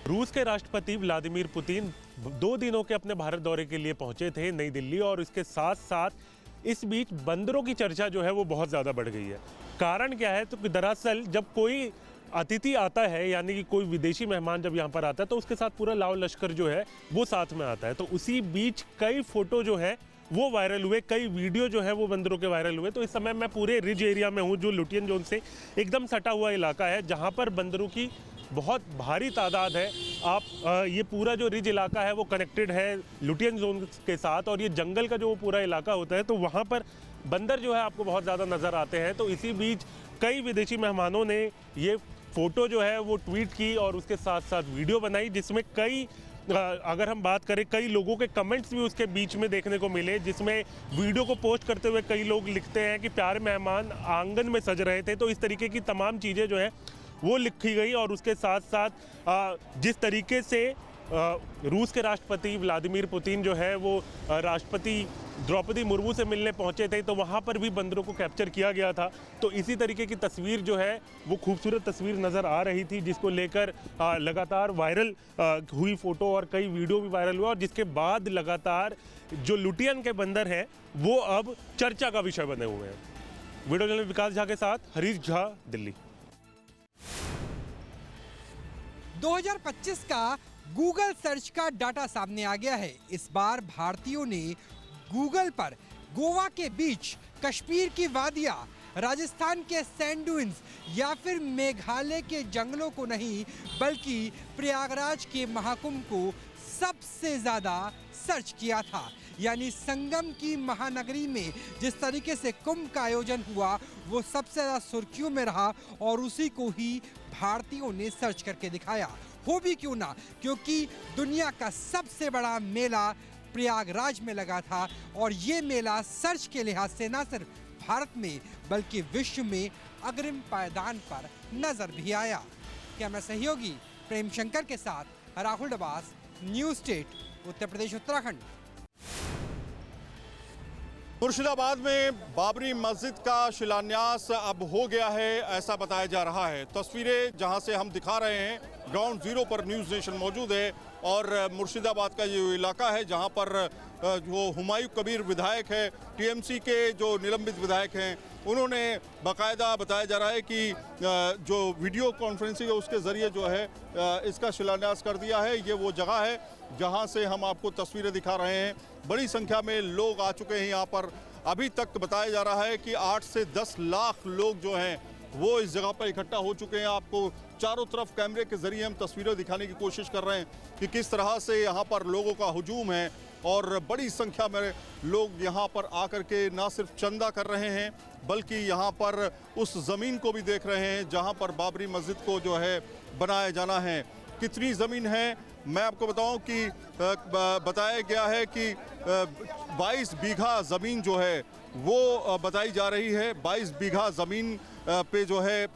रूस के राष्ट्रपति व्लादिमीर पुतिन 2 दिनों के अपने भारत दौरे के लिए पहुंचे थे नई दिल्ली, और इसके साथ साथ इस बीच बंदरों की चर्चा जो है वो बहुत ज़्यादा बढ़ गई है। कारण क्या है, तो दरअसल जब कोई अतिथि आता है, यानी कि कोई विदेशी मेहमान जब यहाँ पर आता है, तो उसके साथ पूरा लाव लश्कर जो है वो साथ में आता है। तो उसी बीच कई फोटो जो है वो वायरल हुए, कई वीडियो जो है वो बंदरों के वायरल हुए। तो इस समय मैं पूरे रिज एरिया में हूँ, जो लुटियन जोन से एकदम सटा हुआ इलाका है, जहाँ पर बंदरों की बहुत भारी तादाद है। ये पूरा जो रिज इलाका है वो कनेक्टेड है लुटियन जोन के साथ, और ये जंगल का जो पूरा इलाका होता है, तो वहाँ पर बंदर जो है आपको बहुत ज़्यादा नज़र आते हैं। तो इसी बीच कई विदेशी मेहमानों ने ये फ़ोटो जो है वो ट्वीट की और उसके साथ साथ वीडियो बनाई, जिसमें कई अगर हम बात करें, कई लोगों के कमेंट्स भी उसके बीच में देखने को मिले, जिसमें वीडियो को पोस्ट करते हुए कई लोग लिखते हैं कि प्यारे मेहमान आंगन में सज रहे थे। तो इस तरीके की तमाम चीज़ें जो है वो लिखी गई, और उसके साथ साथ जिस तरीके से रूस के राष्ट्रपति व्लादिमीर पुतिन जो है वो राष्ट्रपति द्रौपदी मुर्मू से मिलने पहुंचे थे, तो वहां पर भी बंदरों को कैप्चर किया गया था। तो इसी तरीके की तस्वीर जो है वो खूबसूरत तस्वीर नज़र आ रही थी, जिसको लेकर लगातार वायरल हुई फ़ोटो और कई वीडियो भी वायरल हुआ, और जिसके बाद लगातार जो लुटियन के बंदर हैं वो अब चर्चा का विषय बने हुए हैं। वीडियो जर्नलिस्ट विकास झा के साथ हरीश झा, दिल्ली। 2025 का गूगल सर्च का डाटा सामने आ गया है। इस बार भारतीयों ने गूगल पर गोवा के बीच, कश्मीर की वादियां, राजस्थान के सैंड ड्यून्स या फिर मेघालय के जंगलों को नहीं, बल्कि प्रयागराज के महाकुंभ को सबसे ज्यादा सर्च किया था। यानी संगम की महानगरी में जिस तरीके से कुंभ का आयोजन हुआ वो सबसे ज्यादा सुर्खियों में रहा, और उसी को ही भारतीयों ने सर्च करके दिखाया। हो भी क्यों ना, क्योंकि दुनिया का सबसे बड़ा मेला प्रयागराज में लगा था, और ये मेला सर्च के लिहाज से न सिर्फ भारत में बल्कि विश्व में अग्रिम पायदान पर नजर भी आया। कैमरा सहयोगी प्रेम शंकर के साथ राहुल डबास, न्यूज़ स्टेट, उत्तर प्रदेश, उत्तराखंड। मुर्शिदाबाद में बाबरी मस्जिद का शिलान्यास अब हो गया है, ऐसा बताया जा रहा है। तस्वीरें जहां से हम दिखा रहे हैं, ग्राउंड जीरो पर न्यूज़ नेशन मौजूद है, और मुर्शिदाबाद का ये इलाका है जहां पर जो हुमायूं कबीर विधायक है, टीएमसी के जो निलंबित विधायक हैं, उन्होंने बाकायदा बताया जा रहा है कि जो वीडियो कॉन्फ्रेंसिंग है उसके ज़रिए जो है इसका शिलान्यास कर दिया है। ये वो जगह है जहां से हम आपको तस्वीरें दिखा रहे हैं। बड़ी संख्या में लोग आ चुके हैं यहाँ पर। अभी तक बताया जा रहा है कि 8 से 10 लाख लोग जो हैं वो इस जगह पर इकट्ठा हो चुके हैं। आपको चारों तरफ कैमरे के जरिए हम तस्वीरें दिखाने की कोशिश कर रहे हैं कि किस तरह से यहाँ पर लोगों का हुजूम है, और बड़ी संख्या में लोग यहाँ पर आकर के ना सिर्फ चंदा कर रहे हैं बल्कि यहाँ पर उस ज़मीन को भी देख रहे हैं जहाँ पर बाबरी मस्जिद को जो है बनाया जाना है। कितनी ज़मीन है मैं आपको बताऊं कि बताया गया है कि 22 बीघा ज़मीन जो है वो बताई जा रही है। 22 बीघा ज़मीन पे जो है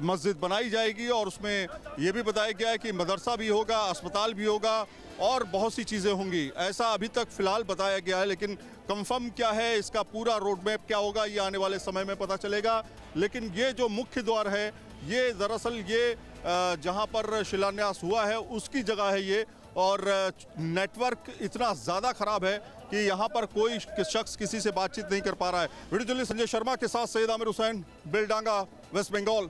मस्जिद बनाई जाएगी, और उसमें ये भी बताया गया है कि मदरसा भी होगा, अस्पताल भी होगा और बहुत सी चीज़ें होंगी। ऐसा अभी तक फ़िलहाल बताया गया है, लेकिन कंफर्म क्या है, इसका पूरा रोड मैप क्या होगा, ये आने वाले समय में पता चलेगा। लेकिन ये जो मुख्य द्वार है, ये दरअसल ये जहाँ पर शिलान्यास हुआ है उसकी जगह है ये, और नेटवर्क इतना ज़्यादा ख़राब है कि यहाँ पर कोई शख्स किसी से बातचीत नहीं कर पा रहा है। वीडियो जर्नलिस्ट संजय शर्मा के साथ सैयद आमिर हुसैन, बेलडांगा, वेस्ट बंगाल।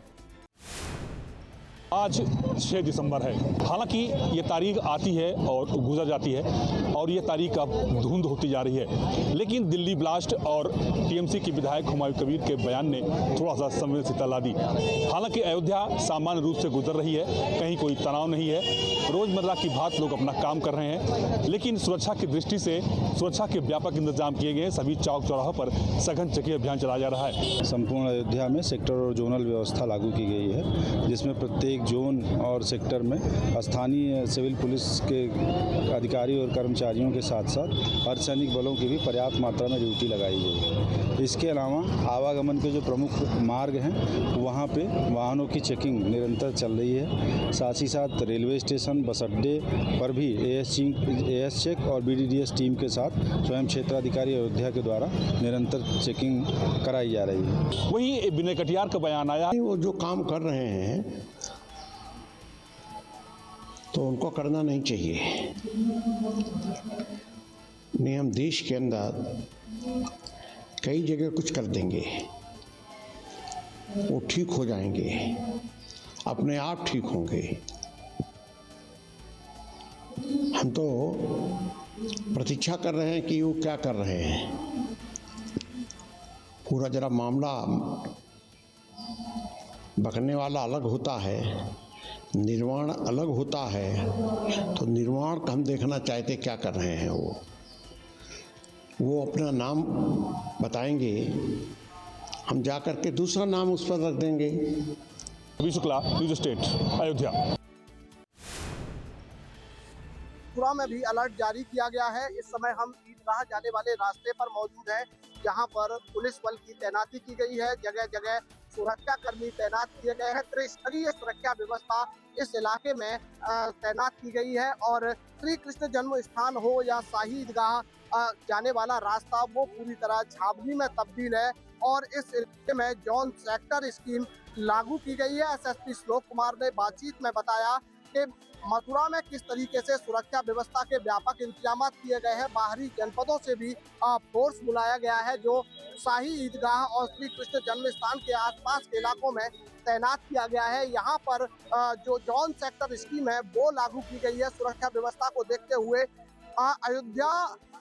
आज 6 दिसंबर है। हालांकि ये तारीख आती है और गुजर जाती है, और ये तारीख अब धुंध होती जा रही है, लेकिन दिल्ली ब्लास्ट और टीएमसी के विधायक हुमायूं कबीर के बयान ने थोड़ा सा संवेदनशीलता ला दी। हालांकि अयोध्या सामान्य रूप से गुजर रही है, कहीं कोई तनाव नहीं है, रोज़मर्रा की बात लोग अपना काम कर रहे हैं, लेकिन सुरक्षा की दृष्टि से सुरक्षा के व्यापक इंतजाम किए गए। सभी चौक चौराहों पर सघन चेकिंग अभियान चलाया जा रहा है। संपूर्ण अयोध्या में सेक्टर और जोनल व्यवस्था लागू की गई है, जिसमें प्रत्येक जोन और सेक्टर में स्थानीय सिविल पुलिस के अधिकारी और कर्मचारियों के साथ साथ अर्धसैनिक बलों की भी पर्याप्त मात्रा में ड्यूटी लगाई गई है। इसके अलावा आवागमन के जो प्रमुख मार्ग हैं वहाँ पे वाहनों की चेकिंग निरंतर चल रही है। साथ ही साथ रेलवे स्टेशन, बस अड्डे पर भी एएस चेक और बीडीडीएस टीम के साथ स्वयं क्षेत्राधिकारी अयोध्या के द्वारा निरंतर चेकिंग कराई जा रही है। वहीं विनय कटियार का बयान आया, वो जो काम कर रहे हैं तो उनको करना नहीं चाहिए। नहीं, हम देश के अंदर कई जगह कुछ कर देंगे, वो ठीक हो जाएंगे, अपने आप ठीक होंगे। हम तो प्रतीक्षा कर रहे हैं कि वो क्या कर रहे हैं। पूरा जरा मामला बकने वाला अलग होता है, निर्माण अलग होता है। तो निर्माण का हम देखना चाहते क्या कर रहे हैं। वो अपना नाम बताएंगे, हम जा कर के दूसरा नाम उस पर रख देंगे। Ravi Shukla, news state, Ayodhya. मथुरा में भी अलर्ट जारी किया गया है। इस समय हम ईदगाह जाने वाले रास्ते पर मौजूद हैं, जहां पर पुलिस बल की तैनाती की गई है। जगह जगह सुरक्षा कर्मी तैनात किए गए हैं। त्रिस्तरीय सुरक्षा व्यवस्था इस इलाके में तैनात की गई है। और श्री कृष्ण जन्म स्थान हो या शाही ईदगाह जाने वाला रास्ता, वो पूरी तरह छावनी में तब्दील है। और इस इलाके में जोन सेक्टर स्कीम लागू की गई है। एसएसपी श्लोक कुमार ने बातचीत में बताया कि मथुरा में किस तरीके से सुरक्षा व्यवस्था के व्यापक इंतजाम किए गए हैं। बाहरी जनपदों से भी फोर्स बुलाया गया है, जो शाही ईदगाह और श्री कृष्ण जन्म स्थान के आसपास के इलाकों में तैनात किया गया है। यहाँ पर जो जॉन सेक्टर स्कीम है वो लागू की गई है। सुरक्षा व्यवस्था को देखते हुए अयोध्या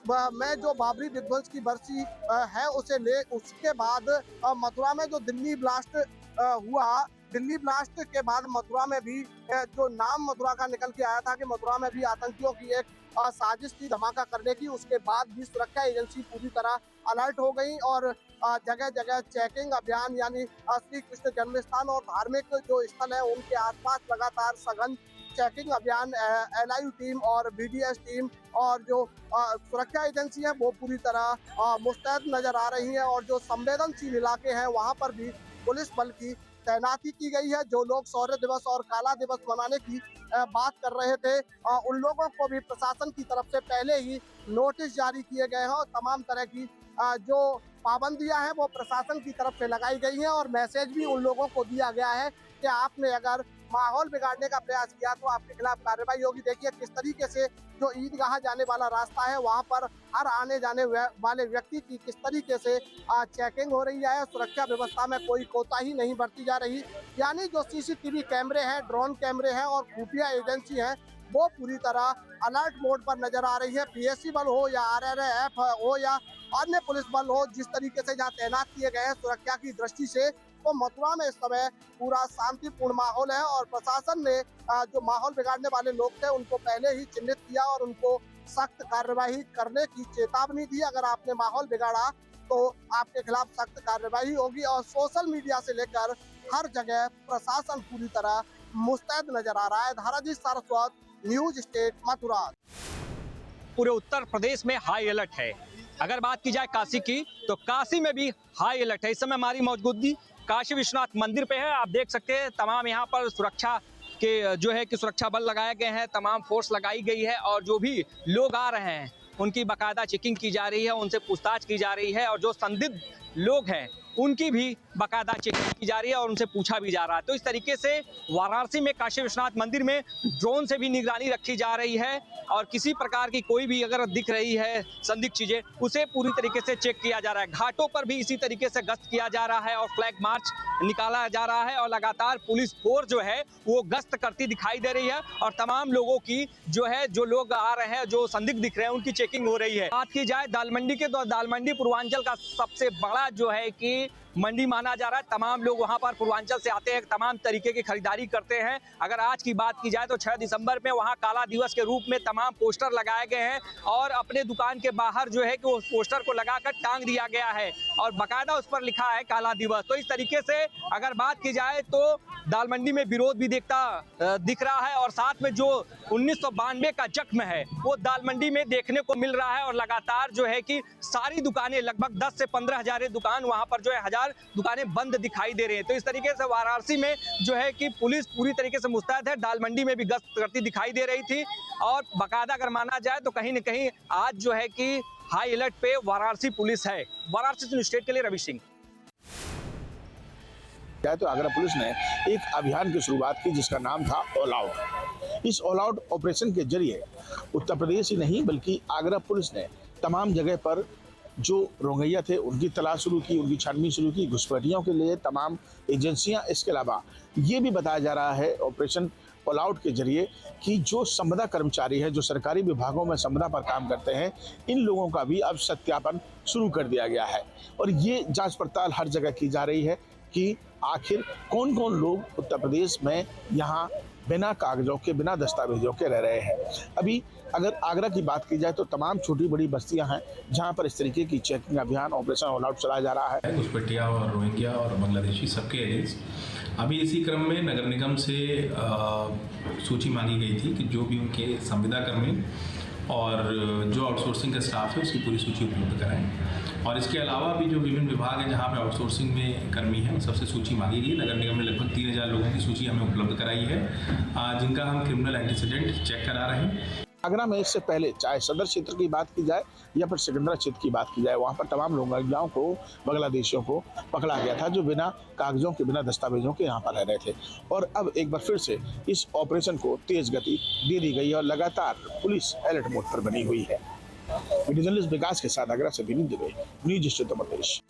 में जो बाबरी विध्वंस की बरसी है उसके बाद मथुरा में जो दिल्ली ब्लास्ट हुआ, दिल्ली ब्लास्ट के बाद मथुरा में भी जो नाम मथुरा का निकल के आया था कि मथुरा में भी आतंकियों की एक साजिश थी धमाका करने की, उसके बाद भी सुरक्षा एजेंसी पूरी तरह अलर्ट हो गई और जगह जगह चेकिंग अभियान, यानी श्री कृष्ण जन्म स्थान और धार्मिक जो स्थल है उनके आसपास लगातार सघन चेकिंग अभियान एलआईयू टीम और बीडीएस टीम और जो सुरक्षा एजेंसी है वो पूरी तरह मुस्तैद नजर आ रही है। और जो संवेदनशील इलाके हैं वहाँ पर भी पुलिस बल की तैनाती की गई है। जो लोग शौर्य दिवस और काला दिवस मनाने की बात कर रहे थे, उन लोगों को भी प्रशासन की तरफ से पहले ही नोटिस जारी किए गए हैं और तमाम तरह की जो पाबंदियां हैं वो प्रशासन की तरफ से लगाई गई हैं। और मैसेज भी उन लोगों को दिया गया है कि आपने अगर माहौल बिगाड़ने का प्रयास किया तो आपके खिलाफ कार्रवाई होगी। देखिए किस तरीके से जो ईदगाह जाने वाला रास्ता है वहां पर हर आने जाने वाले व्यक्ति की किस तरीके से चेकिंग हो रही है। सुरक्षा व्यवस्था में कोई कोताही नहीं बरती जा रही, यानी जो सीसीटीवी कैमरे हैं, ड्रोन कैमरे हैं और खुफिया एजेंसी है वो पूरी तरह अलर्ट मोड पर नजर आ रही है। पीएससी बल हो या आरआरएफ हो या अन्य पुलिस बल हो, जिस तरीके से जहाँ तैनात किए गए हैं सुरक्षा की दृष्टि से, तो मथुरा में इस समय पूरा शांतिपूर्ण माहौल है। और प्रशासन ने जो माहौल बिगाड़ने वाले लोग थे उनको पहले ही चिन्हित किया और उनको सख्त कार्रवाई करने की चेतावनी दी। अगर आपने माहौल बिगाड़ा तो आपके खिलाफ सख्त कार्रवाई होगी। और सोशल मीडिया से लेकर हर जगह प्रशासन पूरी तरह मुस्तैद नजर आ रहा है। धाराजी सारस्वत, न्यूज स्टेट, मथुरा। पूरे उत्तर प्रदेश में हाई अलर्ट है। अगर बात की जाए काशी की, तो काशी में भी हाई अलर्ट है। इस समय हमारी मौजूदगी काशी विश्वनाथ मंदिर पे है। आप देख सकते हैं तमाम यहाँ पर सुरक्षा के जो है कि सुरक्षा बल लगाए गए हैं, तमाम फोर्स लगाई गई है और जो भी लोग आ रहे हैं उनकी बाकायदा चेकिंग की जा रही है, उनसे पूछताछ की जा रही है और जो संदिग्ध लोग हैं उनकी भी बाकायदा चेकिंग की जा रही है और उनसे पूछा भी जा रहा है। तो इस तरीके से वाराणसी में काशी विश्वनाथ मंदिर में ड्रोन से भी निगरानी रखी जा रही है और किसी प्रकार की कोई भी अगर दिख रही है संदिग्ध चीजें उसे पूरी तरीके से चेक किया जा रहा है। घाटों पर भी इसी तरीके से गश्त किया जा रहा है और फ्लैग मार्च निकाला जा रहा है और लगातार पुलिस फोर्स जो है वो गश्त करती दिखाई दे रही है और तमाम लोगों की जो है, जो लोग आ रहे हैं, जो संदिग्ध दिख रहे हैं, उनकी चेकिंग हो रही है। बात की जाए दाल मंडी के, तो दाल मंडी पूर्वांचल का सबसे बड़ा जो है कि मंडी माना जा रहा है। तमाम लोग वहां पर पूर्वांचल से आते हैं, तमाम तरीके की खरीदारी करते हैं। अगर आज की बात की जाए तो 6 दिसंबर में वहां काला दिवस के रूप में तमाम पोस्टर लगाए गए हैं और अपने दुकान के बाहर जो है कि उस पोस्टर को लगाकर टांग दिया गया है और बाकायदा उस पर लिखा है काला दिवस। तो इस तरीके से अगर बात की जाए तो दाल मंडी में विरोध भी दिख रहा है और साथ में जो 1992 का जख्म है वो दाल मंडी में देखने को मिल रहा है और लगातार जो है कि सारी दुकानें, लगभग 10 से 15 हजार दुकान वहां पर जो है 1000 दुकानें बंद दिखाई दे रही हैं। तो इस तरीके से वाराणसी में जो है कि पुलिस पूरी तरीके से मुस्तैद है। दाल मंडी में भी गश्त करती दिखाई दे रही थी और बाकायदा अगर माना जाए तो कहीं न कहीं आज जो है कि हाई अलर्ट पे वाराणसी पुलिस है। वाराणसी से स्टेट के लिए रवि सिंह। तो आगरा पुलिस ने एक अभियान की शुरुआत की जिसका नाम था ऑल आउट। इस ऑल आउट ऑपरेशन के जरिए उत्तर प्रदेश ही नहीं बल्कि आगरा पुलिस ने तमाम जगह पर जो रोंगैया थे उनकी तलाश शुरू की, उनकी छानबीन शुरू की, घुसपैठियों के लिए तमाम एजेंसियां। इसके अलावा ये भी बताया जा रहा है ऑपरेशन ऑल आउट के जरिए कि जो संविदा कर्मचारी है, जो सरकारी विभागों में संविदा पर काम करते हैं, इन लोगों का भी अब सत्यापन शुरू कर दिया गया है। और ये जांच पड़ताल हर जगह की जा रही है कि आखिर कौन कौन लोग उत्तर प्रदेश में यहाँ बिना कागजों के, बिना दस्तावेजों के रह रहे हैं। अभी अगर आगरा की बात की जाए तो तमाम छोटी बड़ी बस्तियां हैं जहां पर इस तरीके की चेकिंग अभियान, ऑपरेशन ऑल आउट चलाया जा रहा है। घुसपैठिया और रोहिंग्या और बांग्लादेशी सबके अगेंस्ट अभी इसी क्रम में नगर निगम से सूची मांगी गई थी कि जो भी उनके संविदा कर्मी और जो आउटसोर्सिंग का स्टाफ है उसकी पूरी सूची उपलब्ध कराएं। और इसके अलावा भी जो विभिन्न विभाग हैं जहां पे आउटसोर्सिंग में कर्मी हैं, सबसे सूची मांगी गई। नगर निगम ने लगभग 3000 लोगों की सूची हमें उपलब्ध कराई है, जिनका हम क्रिमिनल एंटीसीडेंट चेक करा रहे हैं। आगरा में इससे पहले चाहे सदर क्षेत्र की बात की जाए या फिर सिकंदरा क्षेत्र की बात की जाए, वहाँ पर तमाम रोहिंग्याओं को, बांग्लादेशियों को पकड़ा गया था जो बिना कागजों के, बिना दस्तावेजों के यहाँ पर रह रहे थे। और अब एक बार फिर से इस ऑपरेशन को तेज गति दे दी गई है और लगातार पुलिस अलर्ट मोड पर बनी हुई है। वीडियो जर्नलिस्ट विकास के साथ आगरा से विनीत दुबे, न्यूज स्टूडियो उत्तर प्रदेश।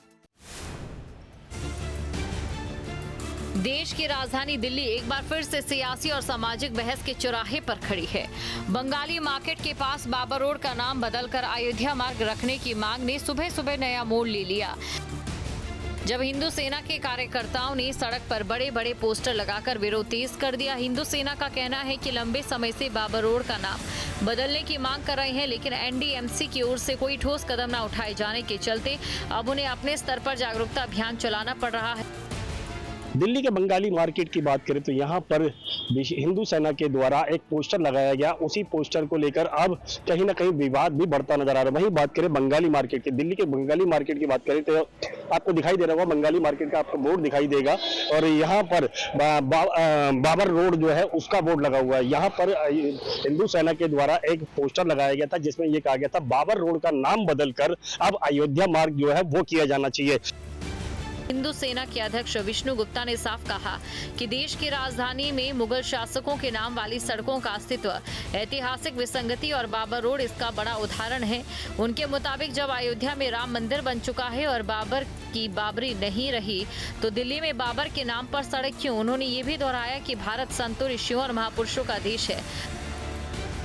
देश की राजधानी दिल्ली एक बार फिर से सियासी और सामाजिक बहस के चौराहे पर खड़ी है। बंगाली मार्केट के पास बाबर रोड का नाम बदलकर अयोध्या मार्ग रखने की मांग ने सुबह सुबह नया मोड़ ले लिया, जब हिंदू सेना के कार्यकर्ताओं ने सड़क पर बड़े बड़े पोस्टर लगाकर विरोध तेज कर दिया। हिंदू सेना का कहना है कि लंबे समय से बाबर रोड का नाम बदलने की मांग कर रहे हैं, लेकिन एनडीएमसी की ओर से कोई ठोस कदम न उठाए जाने के चलते अब उन्हें अपने स्तर पर जागरूकता अभियान चलाना पड़ रहा है। दिल्ली के बंगाली मार्केट की बात करें तो यहाँ पर हिंदू सेना के द्वारा एक पोस्टर लगाया गया, उसी पोस्टर को लेकर अब कहीं ना कहीं विवाद भी बढ़ता नजर आ रहा है। वहीं बात करें बंगाली मार्केट की, दिल्ली के बंगाली मार्केट की बात करें तो आपको दिखाई दे रहा होगा, बंगाली मार्केट का आपको बोर्ड दिखाई देगा और यहाँ पर बाबर रोड जो है उसका बोर्ड लगा हुआ है। यहाँ पर हिंदू सेना के द्वारा एक पोस्टर लगाया गया था जिसमें यह कहा गया था बाबर रोड का नाम बदलकर अब अयोध्या मार्ग जो है वो किया जाना चाहिए। हिंदू सेना के अध्यक्ष विष्णु गुप्ता ने साफ कहा कि देश की राजधानी में मुगल शासकों के नाम वाली सड़कों का अस्तित्व ऐतिहासिक विसंगति और बाबर रोड इसका बड़ा उदाहरण है। उनके मुताबिक जब अयोध्या में राम मंदिर बन चुका है और बाबर की बाबरी नहीं रही तो दिल्ली में बाबर के नाम पर सड़क क्यों? उन्होंने ये भी दोहराया कि भारत संतों, ऋषियों और महापुरुषों का देश है।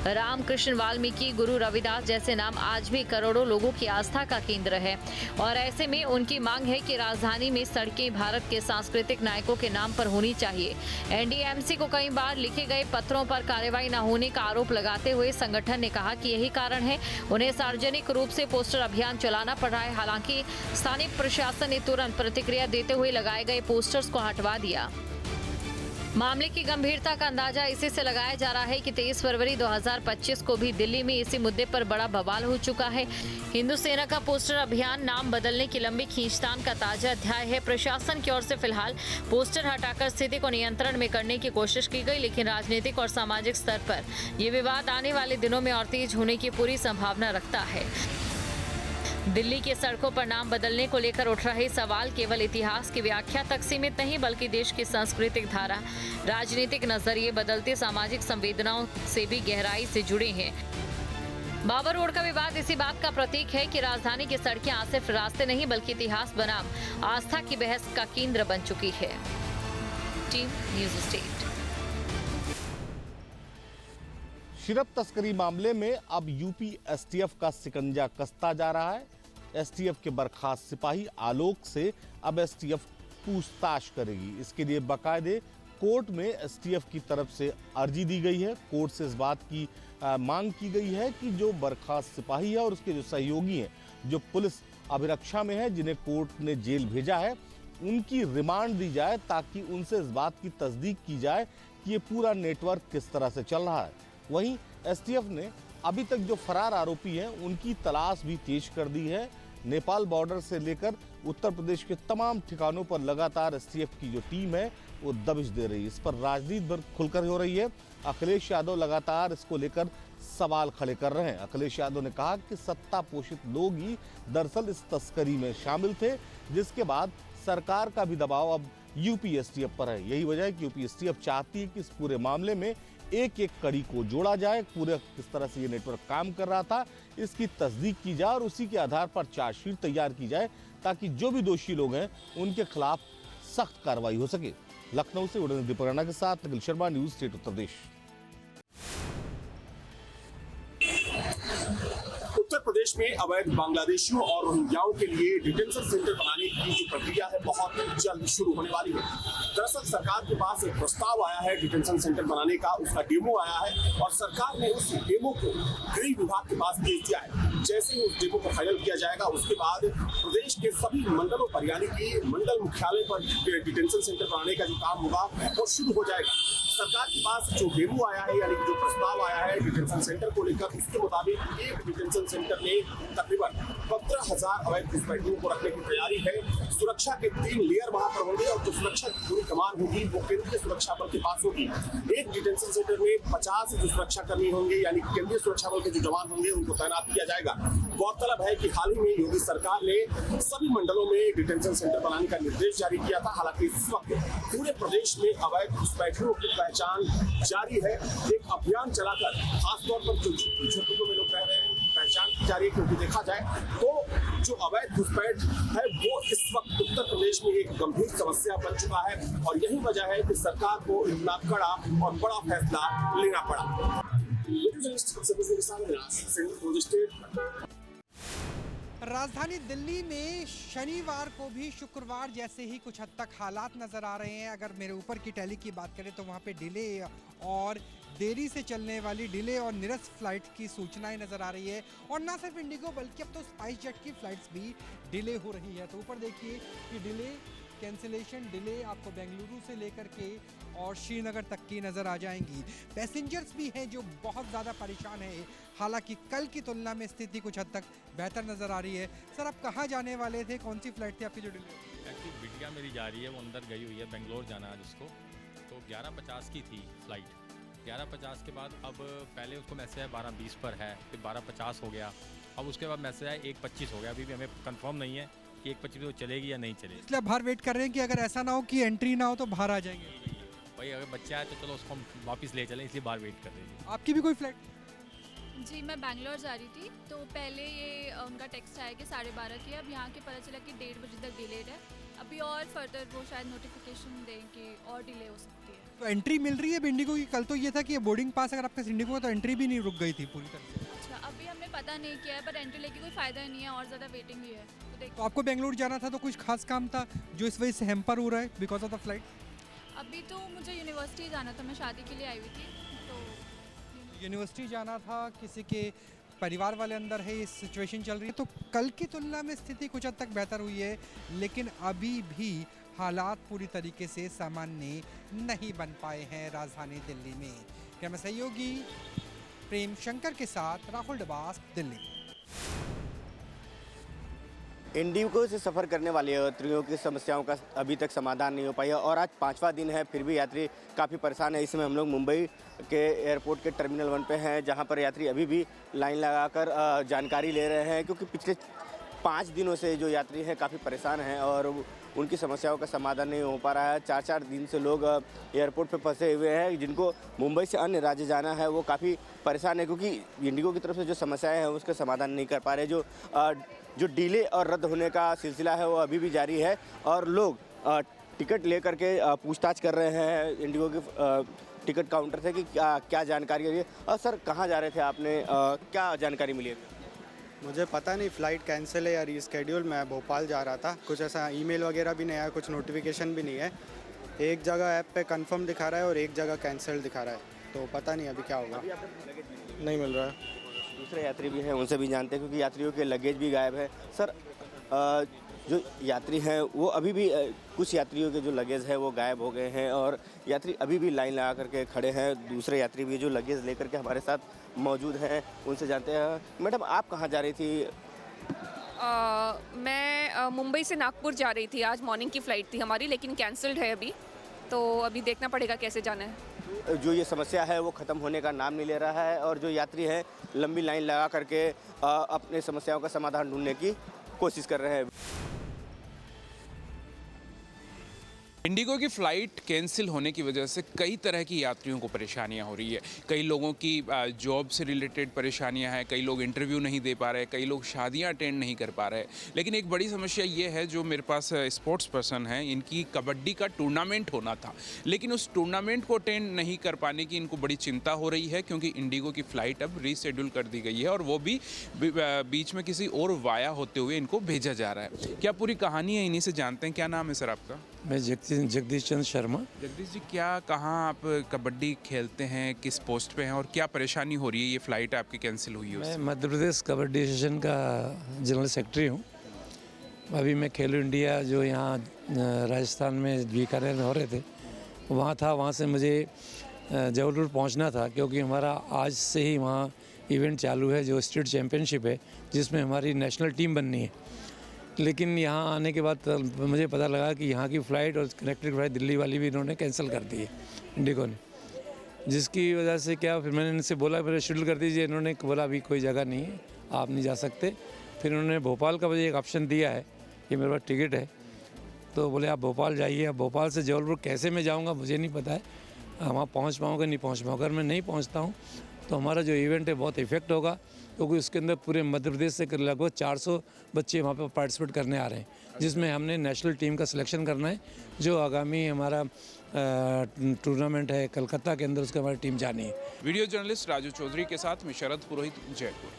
राम, कृष्ण, वाल्मीकि, गुरु रविदास जैसे नाम आज भी करोड़ों लोगों की आस्था का केंद्र है और ऐसे में उनकी मांग है कि राजधानी में सड़कें भारत के सांस्कृतिक नायकों के नाम पर होनी चाहिए। एनडीएमसी को कई बार लिखे गए पत्रों पर कार्रवाई न होने का आरोप लगाते हुए संगठन ने कहा कि यही कारण है उन्हें सार्वजनिक रूप से पोस्टर अभियान चलाना पड़ रहा है। हालांकि स्थानीय प्रशासन ने तुरंत प्रतिक्रिया देते हुए लगाए गए पोस्टर्स को हटवा दिया। मामले की गंभीरता का अंदाजा इसी से लगाया जा रहा है कि 23 फरवरी 2025 को भी दिल्ली में इसी मुद्दे पर बड़ा बवाल हो चुका है। हिंदू सेना का पोस्टर अभियान नाम बदलने की लंबी खींचतान का ताजा अध्याय है। प्रशासन की ओर से फिलहाल पोस्टर हटाकर स्थिति को नियंत्रण में करने की कोशिश की गई, लेकिन राजनीतिक और सामाजिक स्तर पर ये विवाद आने वाले दिनों में और तेज होने की पूरी संभावना रखता है। दिल्ली के सड़कों पर नाम बदलने को लेकर उठ रहे सवाल केवल इतिहास की व्याख्या तक सीमित नहीं बल्कि देश की सांस्कृतिक धारा, राजनीतिक नजरिए, बदलती सामाजिक संवेदनाओं से भी गहराई से जुड़े हैं। बाबर रोड का विवाद इसी बात का प्रतीक है कि राजधानी की सड़कें आज सिर्फ रास्ते नहीं बल्कि इतिहास बनाम आस्था की बहस का केंद्र बन चुकी है। Team news state. शराब तस्करी मामले में अब यूपी एसटीएफ का शिकंजा कसता जा रहा है। एसटीएफ के बर्खास्त सिपाही आलोक से अब एसटीएफ पूछताछ करेगी। इसके लिए बाकायदे कोर्ट में एसटीएफ की तरफ से अर्जी दी गई है। कोर्ट से इस बात की मांग की गई है कि जो बर्खास्त सिपाही है और उसके जो सहयोगी हैं, जो पुलिस अभिरक्षा में है, जिन्हें कोर्ट ने जेल भेजा है, उनकी रिमांड दी जाए ताकि उनसे इस बात की तस्दीक की जाए कि ये पूरा नेटवर्क किस तरह से चल रहा है। वहीं एसटीएफ ने अभी तक जो फरार आरोपी हैं उनकी तलाश भी तेज कर दी है। नेपाल बॉर्डर से लेकर उत्तर प्रदेश के तमाम ठिकानों पर लगातार एसटीएफ की जो टीम है वो दबिश दे रही है। इस पर राजनीति भर खुलकर हो रही है। अखिलेश यादव लगातार इसको लेकर सवाल खड़े कर रहे हैं। अखिलेश यादव ने कहा कि सत्ता पोषित लोग ही दरअसल इस तस्करी में शामिल थे, जिसके बाद सरकार का भी दबाव अब यूपी एसटीएफ पर है। यही वजह है कि यूपी एसटीएफ चाहती है कि इस पूरे मामले में एक एक कड़ी को जोड़ा जाए, पूरे किस तरह से ये नेटवर्क काम कर रहा था इसकी तस्दीक की जाए और उसी के आधार पर चार्जशीट तैयार की जाए ताकि जो भी दोषी लोग हैं उनके खिलाफ सख्त कार्रवाई हो सके। लखनऊ से उड़न दीपक राणा के साथ निखिल शर्मा, न्यूज़ स्टेट उत्तर प्रदेश। उत्तर प्रदेश में अवैध बांग्लादेशियों और रोहिंग्याओं के लिए डिटेंशन सेंटर बनाने की जो प्रक्रिया है बहुत जल्द शुरू होने वाली है। दरअसल सरकार के पास एक प्रस्ताव आया है डिटेंशन सेंटर बनाने का, उसका डेमो आया है और सरकार ने उस डेमो को गृह विभाग के पास भेज दिया है। जैसे ही उस डेमो को फाइनल किया जाएगा उसके बाद प्रदेश के सभी मंडलों पर यानी कि मंडल मुख्यालय पर डिटेंशन सेंटर बनाने का जो काम होगा वो शुरू हो जाएगा। सरकार के पास जो डेमो आया है यानी जो प्रस्ताव आया है डिटेंशन सेंटर को लेकर, उसके मुताबिक एक डिटेंशन सेंटर में तकरीबन 15,000 अवैध घुसपैठियों को रखने की तैयारी है। सुरक्षा के 3 लेयर वहां पर होंगे और जो सुरक्षा की पूरी कमान होगी वो केंद्रीय सुरक्षा बल के पास होगी। एक डिटेंशन सेंटर में 50 जो सुरक्षा कर्मी होंगे यानी केंद्रीय सुरक्षा बल के जो जवान होंगे उनको तैनात किया जाएगा। गौरतलब है कि हाल ही में योगी सरकार ने सभी मंडलों में डिटेंशन सेंटर बनाने का निर्देश जारी किया था। हालांकि इस वक्त पूरे प्रदेश में अवैध घुसपैठियों की पहचान जारी है। एक अभियान चलाकर खासतौर पर जो झुग्गियों में लोग रह रहे हैं पहचान की जा रही है, क्योंकि देखा जाए तो जो अवैध घुसपैठ है वो इस वक्त उत्तर प्रदेश में एक गंभीर समस्या बन चुका है और यही वजह है कि सरकार को इतना कड़ा और बड़ा फैसला लेना पड़ा। राजधानी दिल्ली में शनिवार को भी शुक्रवार जैसे ही कुछ हद तक हालात नज़र आ रहे हैं। अगर मेरे ऊपर की टैली की बात करें तो वहाँ पे डिले और देरी से चलने वाली डिले और निरस्त फ्लाइट की सूचनाएं नज़र आ रही है और ना सिर्फ इंडिगो बल्कि अब तो स्पाइस जेट की फ्लाइट्स भी डिले हो रही है। तो ऊपर देखिए कि डिले कैंसिलेशन डिले आपको बेंगलुरु से लेकर के और श्रीनगर तक की नज़र आ जाएंगी। पैसेंजर्स भी हैं जो बहुत ज़्यादा परेशान हैं। हालांकि कल की तुलना में स्थिति कुछ हद तक बेहतर नज़र आ रही है। सर, आप कहाँ जाने वाले थे? कौन सी फ्लाइट थी आपकी जो डिले? एक्चुअली बिटिया मेरी जा रही है, वो अंदर गई हुई है, बेंगलोर जाना है जिसको, तो 11:50 की थी फ़्लाइट। 11:50 के बाद अब पहले उसको मैसेज आया 12:20 पर है, फिर 12:50 हो गया, अब उसके बाद मैसेज आया 1:25 हो गया। अभी भी हमें कंफर्म नहीं है कि 1:25 पे वो चलेगी या नहीं चलेगी। इसलिए बाहर वेट कर रहे हैं कि अगर ऐसा ना हो कि एंट्री ना हो तो बाहर आ जाएंगे। भाई अगर बच्चा है तो चलो उसको हम वापस ले चलें, इसलिए बाहर वेट कर रहे हैं। आपकी भी कोई फ्लाइट? जी, मैं बैंगलोर जा रही थी, तो पहले ये उनका टेक्स्ट आया कि 12:30 की, अब यहाँ के पता चला कि 1:30 बजे तक डिलेड है। अभी और फर्दर वो शायद नोटिफिकेशन दें कि और डिले हो सकती है। तो एंट्री मिल रही है इंडिगो की? कल तो ये था कि बोर्डिंग पास अगर आपका इंडिगो है तो एंट्री भी नहीं रुक गई थी पूरी तरह से। अच्छा, अभी हमने पता नहीं किया है, पर एंट्री लेके कोई फ़ायदा नहीं है और ज़्यादा वेटिंग भी है। तो आपको बेंगलुरु जाना था तो कुछ खास काम था जो इस वजह से हैम्पर हो रहा है बिकॉज ऑफ द फ्लाइट? अभी तो मुझे यूनिवर्सिटी जाना था, मैं शादी के लिए आई हुई थी, तो यूनिवर्सिटी जाना था, किसी के परिवार वाले अंदर है, ये सिचुएशन चल रही है। तो कल की तुलना में स्थिति कुछ हद तक बेहतर हुई है, लेकिन अभी भी हालात पूरी तरीके से सामान्य नहीं बन पाए हैं राजधानी दिल्ली में। कैमरा सहयोगी प्रेम शंकर के साथ राहुल डबास, दिल्ली। इंडिगो से सफ़र करने वाले यात्रियों की समस्याओं का अभी तक समाधान नहीं हो पाया और आज 5वां दिन है, फिर भी यात्री काफ़ी परेशान है। इसमें हम लोग मुंबई के एयरपोर्ट के टर्मिनल 1 पे हैं, जहां पर यात्री अभी भी लाइन लगाकर जानकारी ले रहे हैं, क्योंकि पिछले 5 दिनों से जो यात्री हैं काफ़ी परेशान हैं और उनकी समस्याओं का समाधान नहीं हो पा रहा है। 4-4 दिन से लोग एयरपोर्ट पे फंसे हुए हैं, जिनको मुंबई से अन्य राज्य जाना है वो काफ़ी परेशान है, क्योंकि इंडिगो की तरफ से जो समस्याएं हैं उसका समाधान नहीं कर पा रहे। जो डिले और रद्द होने का सिलसिला है वो अभी भी जारी है और लोग टिकट लेकर के पूछताछ कर रहे हैं इंडिगो के टिकट काउंटर से कि क्या जानकारी है। और सर, कहाँ जा रहे थे आपने, क्या जानकारी मिली है? मुझे पता नहीं, फ़्लाइट कैंसिल है या रीस्केड्यूल। मैं भोपाल जा रहा था, कुछ ऐसा ईमेल वगैरह भी नहीं आया, कुछ नोटिफिकेशन भी नहीं है। एक जगह ऐप पे कंफर्म दिखा रहा है और एक जगह कैंसिल दिखा रहा है, तो पता नहीं अभी क्या होगा। नहीं मिल रहा है। दूसरे यात्री भी हैं, उनसे भी जानते हैं, क्योंकि यात्रियों के लगेज भी गायब है। सर, जो यात्री हैं वो अभी भी कुछ यात्रियों के जो लगेज है वो गायब हो गए हैं और यात्री अभी भी लाइन लगा करके खड़े हैं। दूसरे यात्री भी जो लगेज लेकर के हमारे साथ मौजूद हैं, उनसे जानते हैं। मैडम, आप कहाँ जा रही थी? मैं मुंबई से नागपुर जा रही थी। आज मॉर्निंग की फ़्लाइट थी हमारी, लेकिन कैंसिल्ड है अभी, तो अभी देखना पड़ेगा कैसे जाना है। जो ये समस्या है वो ख़त्म होने का नाम नहीं ले रहा है और जो यात्री हैं लंबी लाइन लगा करके अपने समस्याओं का समाधान ढूंढने की कोशिश कर रहे हैं। इंडिगो की फ़्लाइट कैंसिल होने की वजह से कई तरह की यात्रियों को परेशानियां हो रही है। कई लोगों की जॉब से रिलेटेड परेशानियां हैं, कई लोग इंटरव्यू नहीं दे पा रहे, कई लोग शादियां अटेंड नहीं कर पा रहे। लेकिन एक बड़ी समस्या ये है, जो मेरे पास स्पोर्ट्स पर्सन हैं, इनकी कबड्डी का टूर्नामेंट होना था, लेकिन उस टूर्नामेंट को अटेंड नहीं कर पाने की इनको बड़ी चिंता हो रही है, क्योंकि इंडिगो की फ़्लाइट अब रीशेड्यूल कर दी गई है और वो भी बीच में किसी और वाया होते हुए इनको भेजा जा रहा है। क्या पूरी कहानी है, इन्हीं से जानते हैं। क्या नाम है सर आपका? मैं जगदीश चंद्र शर्मा। जगदीश जी, क्या कहाँ आप कबड्डी खेलते हैं, किस पोस्ट पे हैं और क्या परेशानी हो रही है? ये फ़्लाइट आपकी कैंसिल हुई है? मैं मध्य प्रदेश कबड्डी एसोसिएशन का जनरल सेक्रेटरी हूँ। अभी मैं खेलो इंडिया जो यहाँ राजस्थान में बीकानेर हो रहे थे, वहाँ था। वहाँ से मुझे जबलपुर पहुँचना था, क्योंकि हमारा आज से ही वहाँ इवेंट चालू है जो स्टेट चैम्पियनशिप है, जिसमें हमारी नेशनल टीम बननी है। लेकिन यहाँ आने के बाद मुझे पता लगा कि यहाँ की फ़्लाइट और कनेक्टेड फ़्लाइट दिल्ली वाली भी इन्होंने कैंसिल कर दी है, इंडिगो ने। जिसकी वजह से क्या, फिर मैंने इनसे बोला फिर शेड्यूल कर दीजिए। इन्होंने बोला अभी कोई जगह नहीं है, आप नहीं जा सकते। फिर उन्होंने भोपाल का मुझे एक ऑप्शन दिया है कि मेरे पास टिकट है, तो बोले आप भोपाल जाइए। अब भोपाल से जबलपुर कैसे मैं जाऊँगा मुझे नहीं पता है, वहाँ पहुँच पाऊँगा नहीं पहुँच पाऊँगा। अगर मैं नहीं पहुँचता हूँ तो हमारा जो इवेंट है बहुत इफेक्ट होगा, क्योंकि उसके अंदर पूरे मध्य प्रदेश से लगभग 400 बच्चे वहाँ पर पार्टिसिपेट करने आ रहे हैं, जिसमें हमने नेशनल टीम का सिलेक्शन करना है, जो आगामी हमारा टूर्नामेंट है कलकत्ता के अंदर, उसके हमारी टीम जानी है। वीडियो जर्नलिस्ट राजू चौधरी के साथ मैं शरद पुरोहित, जयपुर।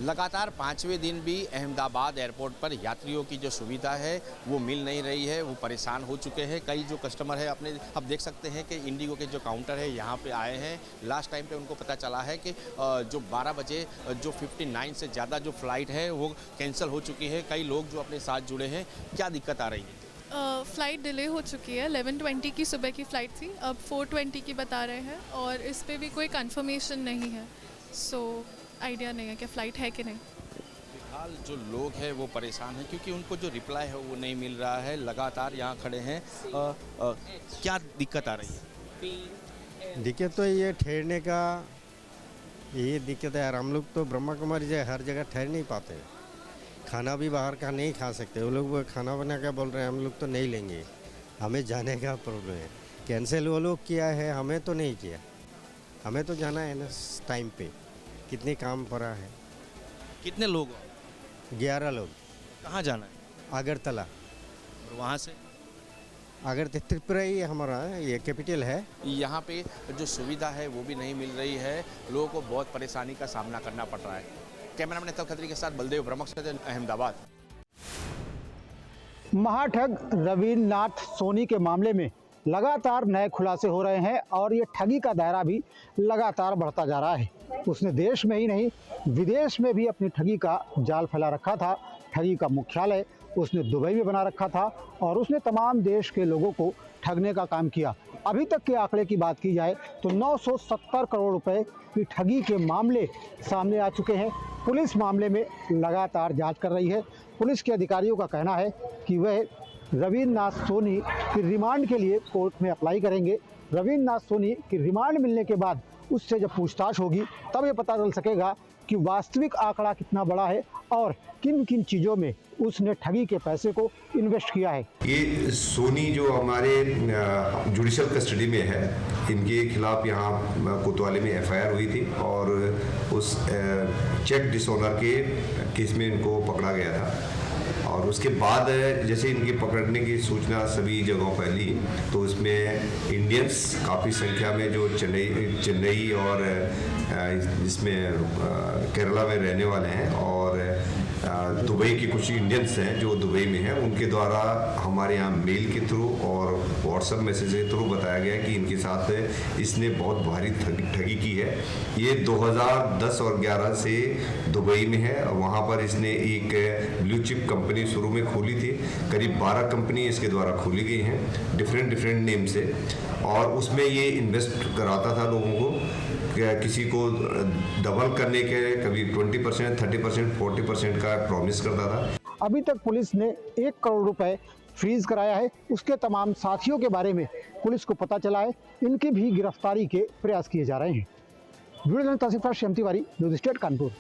लगातार 5वें दिन भी अहमदाबाद एयरपोर्ट पर यात्रियों की जो सुविधा है वो मिल नहीं रही है, वो परेशान हो चुके हैं। कई जो कस्टमर है अपने, आप देख सकते हैं कि इंडिगो के जो काउंटर है यहाँ पे आए हैं। लास्ट टाइम पे उनको पता चला है कि जो 12 बजे जो 59 से ज़्यादा जो फ़्लाइट है वो कैंसिल हो चुकी है। कई लोग जो अपने साथ जुड़े हैं, क्या दिक्कत आ रही है? फ़्लाइट डिले हो चुकी है। 11:20 की सुबह की फ़्लाइट थी, अब 4:20 की बता रहे हैं, और इस पर भी कोई कंफर्मेशन नहीं है। सो आइडिया नहीं है कि फ़्लाइट है कि नहीं। फिलहाल जो लोग हैं वो परेशान हैं, क्योंकि उनको जो रिप्लाई है वो नहीं मिल रहा है। लगातार यहाँ खड़े हैं। क्या दिक्कत आ रही है? दिक्कत तो ये ठहरने का, ये दिक्कत है यार। हम लोग तो ब्रह्मा कुमारी जो हर जगह ठहर नहीं पाते, खाना भी बाहर का नहीं खा सकते। वो लोग खाना बना के बोल रहे हैं हम लोग तो नहीं लेंगे, हमें जाने का प्रॉब्लम है। कैंसिल वो लोग किया है, हमें तो नहीं किया। हमें तो जाना है ना टाइम पे। कितने काम पड़ा है। कितने लोग? 11 लोग। कहाँ जाना है? अगरतला। और वहाँ से अगरतला त्रिपुरा ही हमारा ये कैपिटल है। यहाँ पे जो सुविधा है वो भी नहीं मिल रही है, लोगों को बहुत परेशानी का सामना करना पड़ रहा है। कैमरामैन अतल खत्री के साथ बलदेव प्रमुख से अहमदाबाद। महाठग रविन्द्रनाथ सोनी के मामले में लगातार नए खुलासे हो रहे हैं, और ये ठगी का दायरा भी लगातार बढ़ता जा रहा है। उसने देश में ही नहीं विदेश में भी अपनी ठगी का जाल फैला रखा था। ठगी का मुख्यालय उसने दुबई में बना रखा था, और उसने तमाम देश के लोगों को ठगने का काम किया। अभी तक के आंकड़े की बात की जाए तो 970 करोड़ रुपए की ठगी के मामले सामने आ चुके हैं। पुलिस मामले में लगातार जांच कर रही है। पुलिस के अधिकारियों का कहना है कि वह रविन्द्रनाथ सोनी की रिमांड के लिए कोर्ट में अप्लाई करेंगे। रविन्द्रनाथ सोनी की रिमांड मिलने के बाद उससे जब पूछताछ होगी तब ये पता चल सकेगा कि वास्तविक आंकड़ा कितना बड़ा है और किन किन चीज़ों में उसने ठगी के पैसे को इन्वेस्ट किया है। ये सोनी जो हमारे जुडिशल कस्टडी में है, इनके खिलाफ यहाँ कोतवाली में एफआईआर हुई थी, और उस चेक डिसऑनर के केस में इनको पकड़ा गया था। और उसके बाद जैसे इनकी पकड़ने की सूचना सभी जगहों फैली, तो उसमें इंडियंस काफ़ी संख्या में जो चेन्नई और जिसमें केरला में रहने वाले हैं, और दुबई के कुछ इंडियंस हैं जो दुबई में हैं, उनके द्वारा हमारे यहाँ मेल के थ्रू और व्हाट्सएप मैसेज के थ्रू बताया गया कि इनके साथ इसने बहुत भारी ठगी की है। ये 2010 और 11 से दुबई में है। वहाँ पर इसने एक ब्लू चिप कंपनी शुरू में खोली थी। करीब 12 कंपनी इसके द्वारा खोली गई हैं डिफरेंट नेम से, और उसमें ये इन्वेस्ट कराता था लोगों को, किसी को डबल करने के, कभी 20%, 30%, 40% का प्रॉमिस करता था। अभी तक पुलिस ने 1 करोड़ रुपए फ्रीज कराया है। उसके तमाम साथियों के बारे में पुलिस को पता चला है। इनकी भी गिरफ्तारी के प्रयास किए जा रहे हैं। Video journalist Shyam Tiwari, news state Kanpur.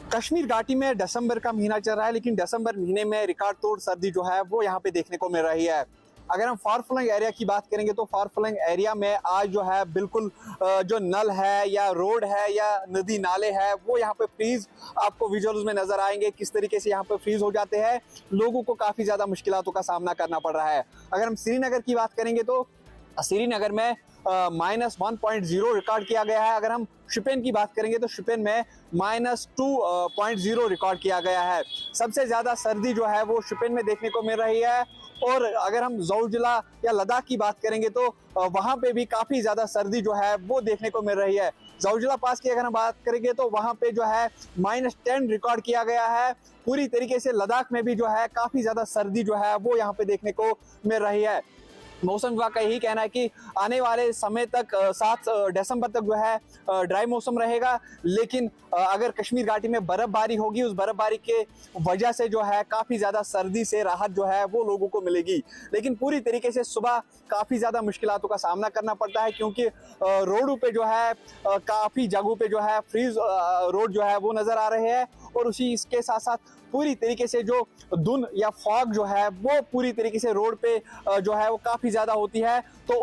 Kashmir घाटी में दिसंबर का महीना चल रहा है, लेकिन दिसंबर महीने में रिकॉर्ड तोड़ सर्दी जो है वो यहाँ पे देखने को मिल रही है। अगर हम फार फ्लंग एरिया की बात करेंगे तो फार फ्लंग एरिया में आज जो है बिल्कुल जो नल है या रोड है या नदी नाले है वो यहाँ पे फ्रीज आपको विजुअल्स में नजर आएंगे, किस तरीके से यहाँ पे फ्रीज हो जाते हैं। लोगों को काफ़ी ज़्यादा मुश्किलातों का सामना करना पड़ रहा है। अगर हम श्रीनगर की बात करेंगे तो श्रीनगर में -1.0 रिकॉर्ड किया गया है। अगर हम शिपेन की बात करेंगे तो शिपेन में -2.0 रिकॉर्ड किया गया है। सबसे ज़्यादा सर्दी जो है वो शिपेन में देखने को मिल रही है। और अगर हम ज़ोजिला या लद्दाख की बात करेंगे तो वहाँ पे भी काफ़ी ज़्यादा सर्दी जो है वो देखने को मिल रही है। ज़ोजिला पास की अगर हम बात करेंगे तो वहाँ पे जो है -10 रिकॉर्ड किया गया है। पूरी तरीके से लद्दाख में भी जो है काफ़ी ज़्यादा सर्दी जो है वो यहाँ पे देखने को मिल रही है। मौसम विभाग का यही कहना है कि आने वाले समय तक 7 दिसंबर तक जो है ड्राई मौसम रहेगा, लेकिन अगर कश्मीर घाटी में बर्फबारी होगी, उस बर्फबारी के वजह से जो है काफ़ी ज़्यादा सर्दी से राहत जो है वो लोगों को मिलेगी। लेकिन पूरी तरीके से सुबह काफ़ी ज़्यादा मुश्किलातों का सामना करना पड़ता है, क्योंकि रोडों पे जो है काफ़ी जगहों पे जो है फ्रीज रोड जो है वो नज़र आ रहे हैं। और उसी इसके साथ साथ पूरी तरीके से जो धुंध या फॉग जो है वो पूरी तरीके से रोड पे जो है वो काफ़ी ज़्यादा होती है, तो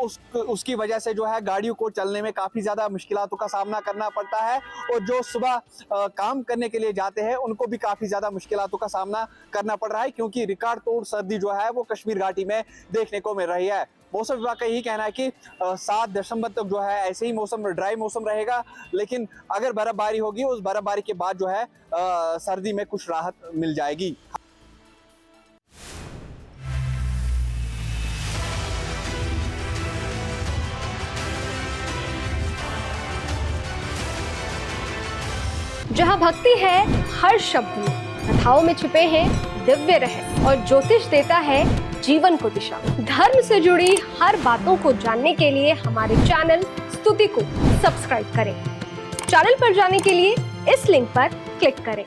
उसकी वजह से जो है गाड़ियों को चलने में काफ़ी ज़्यादा मुश्किलातों का सामना करना पड़ता है। और जो सुबह काम करने के लिए जाते हैं उनको भी काफ़ी ज़्यादा मुश्किलातों का सामना करना पड़ रहा है, क्योंकि रिकॉर्ड तोड़ सर्दी जो है वो कश्मीर घाटी में देखने को मिल रही है। मौसम विभाग का यही कहना है कि 7 दिसंबर तक जो है ऐसे ही मौसम ड्राई मौसम रहेगा, लेकिन अगर बर्फबारी होगी उस बर्फबारी के बाद जो है सर्दी में कुछ राहत मिल जाएगी। जहाँ भक्ति है हर शब्द में, कथाओं में छुपे हैं दिव्य रहस्य और ज्योतिष देता है जीवन को दिशा। धर्म से जुड़ी हर बातों को जानने के लिए हमारे चैनल स्तुति को सब्सक्राइब करें। चैनल पर जाने के लिए इस लिंक पर क्लिक करें।